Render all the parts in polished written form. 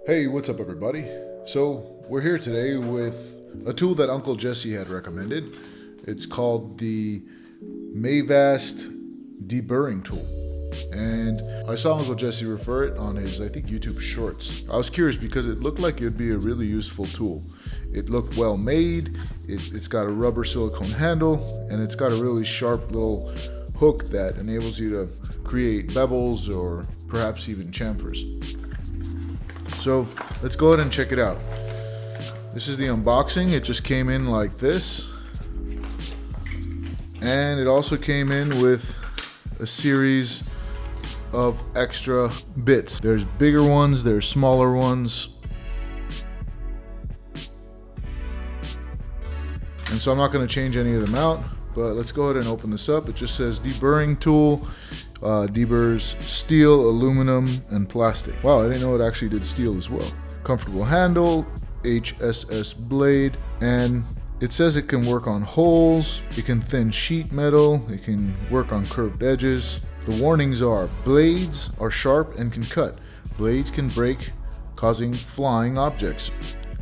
Hey, what's up everybody? So we're here today with a tool that Uncle Jessy had recommended. It's called the Mavast Deburring tool. And I saw Uncle Jessy refer it on his, I think, YouTube Shorts. I was curious because it looked like it would be a really useful tool. It looked well made, it's got a rubber silicone handle, and it's got a really sharp little hook that enables you to create bevels or perhaps even chamfers. So let's go ahead and check it out. This is the unboxing. It just came in like this. And it also came in with a series of extra bits. There's bigger ones, there's smaller ones. And so I'm not going to change any of them out, but let's go ahead and open this up. It just says deburring tool, deburs steel, aluminum, and plastic. Wow, I didn't know it actually did steel as well. Comfortable handle, HSS blade, and it says it can work on holes, it can thin sheet metal, it can work on curved edges. The warnings are: blades are sharp and can cut. Blades can break, causing flying objects.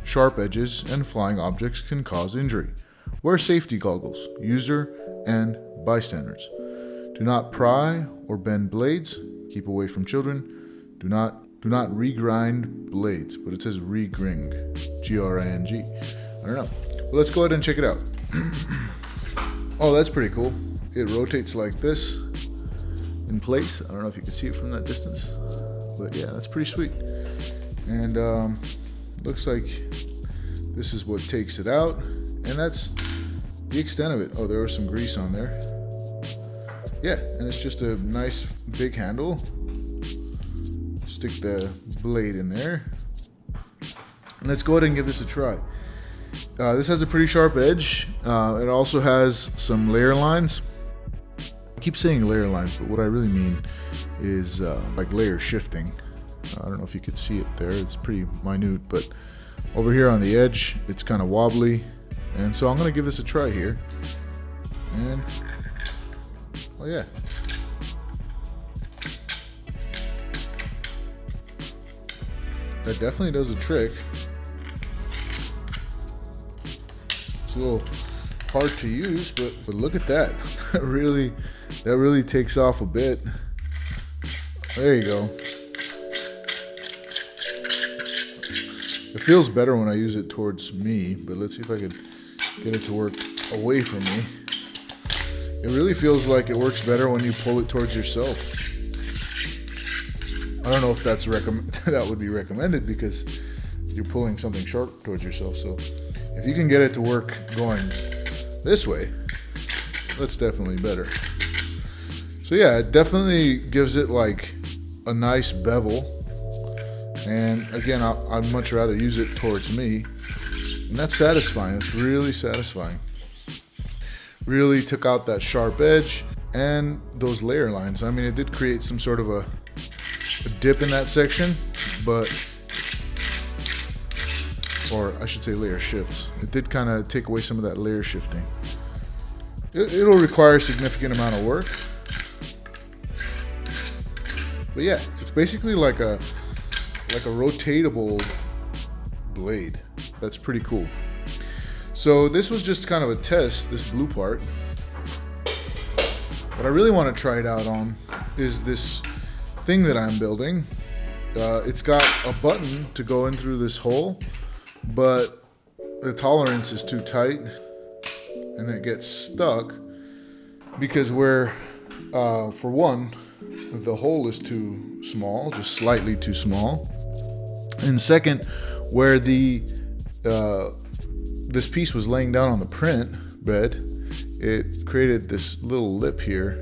Sharp edges and flying objects can cause injury. Wear safety goggles, user and bystanders. Do not pry or bend blades. Keep away from children. Do not regrind blades, but it says regring, G-R-I-N-G. I don't know. Well, let's go ahead and check it out. Oh, that's pretty cool. It rotates like this in place. I don't know if you can see it from that distance, but yeah, that's pretty sweet. And looks like this is what takes it out, and that's the extent of it. Oh, there was some grease on there. Yeah, and it's just a nice big handle. Stick the blade in there. And let's go ahead and give this a try. This has a pretty sharp edge. It also has some layer lines. I keep saying layer lines, but what I really mean is like layer shifting. I don't know if you could see it there. It's pretty minute, but over here on the edge, it's kind of wobbly. And so I'm going to give this a try here. And, oh yeah. That definitely does a trick. It's a little hard to use, but look at that. That really takes off a bit. There you go. It feels better when I use it towards me, but let's see if I can get it to work away from me. It really feels like it works better when you pull it towards yourself. I don't know if that's that would be recommended because you're pulling something sharp towards yourself. So if you can get it to work going this way, that's definitely better. So yeah, it definitely gives it like a nice bevel. And again, I'd much rather use it towards me. And that's satisfying. It's really satisfying. Really took out that sharp edge and those layer lines. I mean, it did create some sort of a dip in that section, but, or I should say layer shifts. It did kind of take away some of that layer shifting. It'll require a significant amount of work. But yeah, it's basically like a rotatable blade. That's pretty cool. So this was just kind of a test, this blue part. What I really want to try it out on is this thing that I'm building. It's got a button to go in through this hole, but the tolerance is too tight and it gets stuck because for one, the hole is too small, just slightly too small. And second, where this piece was laying down on the print bed, it created this little lip here.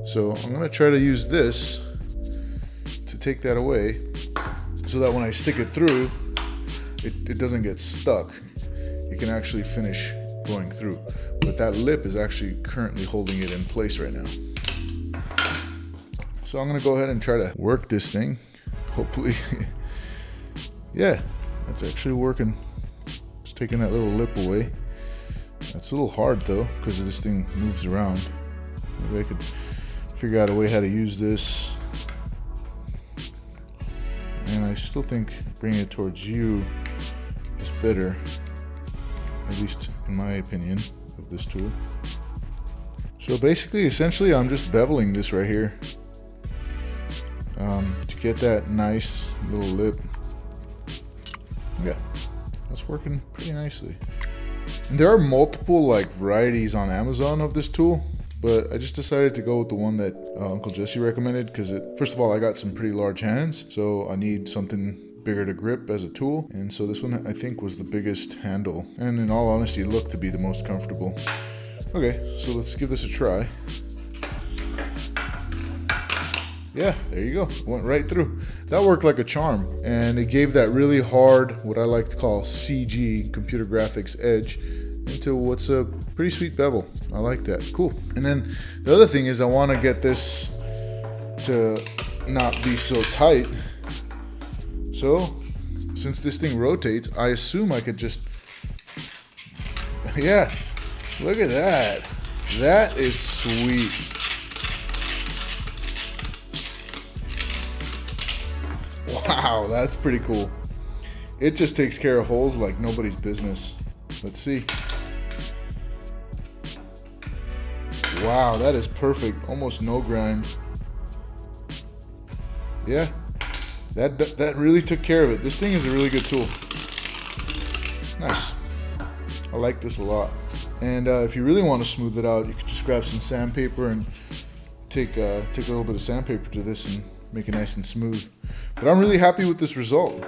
So I'm going to try to use this to take that away so that when I stick it through, it doesn't get stuck. It can actually finish going through. But that lip is actually currently holding it in place right now. So I'm going to go ahead and try to work this thing. Hopefully. Yeah, that's actually working. Just taking that little lip away. That's a little hard though, because this thing moves around. Maybe I could figure out a way how to use this. And I still think bringing it towards you is better, at least in my opinion of this tool. So basically, essentially, I'm just beveling this right here to get that nice little lip. Yeah, that's working pretty nicely. And there are multiple like varieties on Amazon of this tool, but I just decided to go with the one that Uncle Jessy recommended because first of all, I got some pretty large hands, so I need something bigger to grip as a tool. And so this one I think was the biggest handle, and in all honesty, it looked to be the most comfortable. Okay, so let's give this a try. Yeah, there you go. Went right through. That worked like a charm. And it gave that really hard, what I like to call CG, computer graphics edge, into what's a pretty sweet bevel. I like that. Cool. And then the other thing is I want to get this to not be so tight. So, since this thing rotates, I assume I could just... Yeah, look at that. That is sweet. Wow, that's pretty cool. It just takes care of holes like nobody's business. Let's see. Wow, that is perfect. Almost no grind. Yeah, that really took care of it. This thing is a really good tool. Nice. I like this a lot. And if you really want to smooth it out, you could just grab some sandpaper and take a little bit of sandpaper to this and make it nice and smooth. But I'm really happy with this result.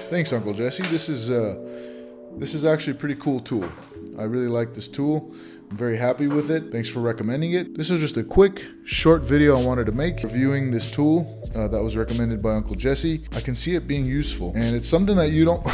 Thanks, Uncle Jessy. This is actually a pretty cool tool. I really like this tool. I'm very happy with it. Thanks for recommending it. This was just a quick, short video I wanted to make reviewing this tool that was recommended by Uncle Jessy. I can see it being useful, and it's something that you don't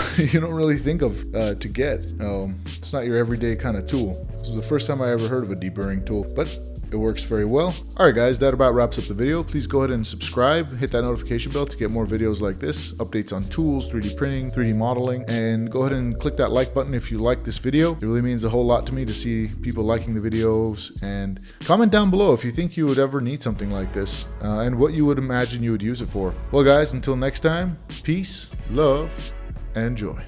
really think of to get. It's not your everyday kind of tool. This is the first time I ever heard of a deburring tool, but it works very well. Alright guys, that about wraps up the video. Please go ahead and subscribe, hit that notification bell to get more videos like this, updates on tools, 3D printing, 3D modeling, and go ahead and click that like button if you like this video. It really means a whole lot to me to see people liking the videos, and comment down below if you think you would ever need something like this, and what you would imagine you would use it for. Well guys, until next time, peace, love, and joy.